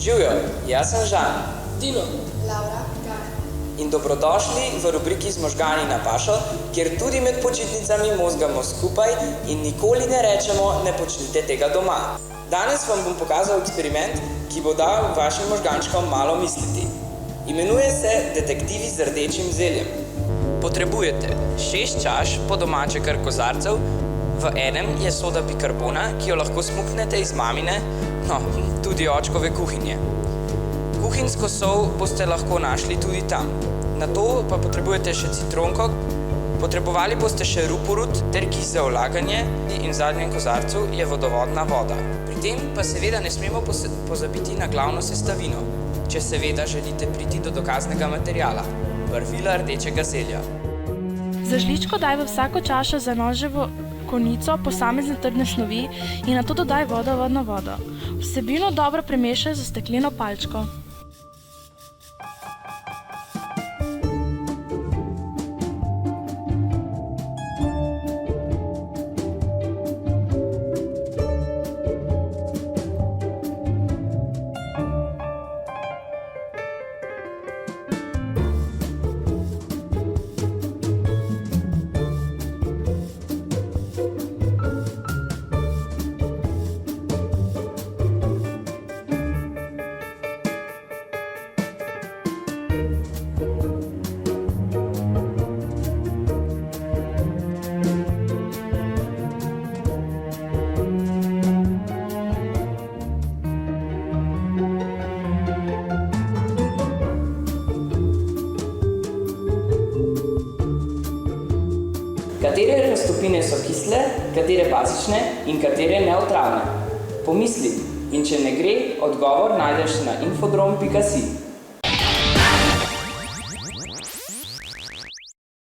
Živijo, jaz sem Žan. Dino. Laura. In dobrodošli v rubriki Z možgani na pašo, kjer tudi med počitnicami mozgamo skupaj in nikoli ne rečemo, ne počnite tega doma. Danes vam bom pokazal eksperiment, ki bo dal vašim možgančkom malo misliti. Imenuje se Detektivi z rdečim zeljem. Potrebujete 6 čaš, po domače kar kozarcev, v enem je soda bikarbona, ki jo lahko smuknete iz mamine, tudi očkove kuhinje. Kuhinjsko sol boste lahko našli tudi tam. Nato pa potrebujete še citronko, potrebovali boste še ruporut ter kis za vlaganje in v zadnjem kozarcu je vodovodna voda. Pri tem pa seveda ne smemo pozabiti na glavno sestavino, če seveda želite priti do dokaznega materiala, barvila rdečega zelja. Za žličko daj v vsako čašo za noževo konico posamezne trdne snovi in nato dodaj vodovodno vodo. Vsebino dobro premešaj z stekleno palčko. Katere raztopine so kisle, katere bazične in katere neotravne? Pomisli, in če ne gre, odgovor najdeš na infodrom.si.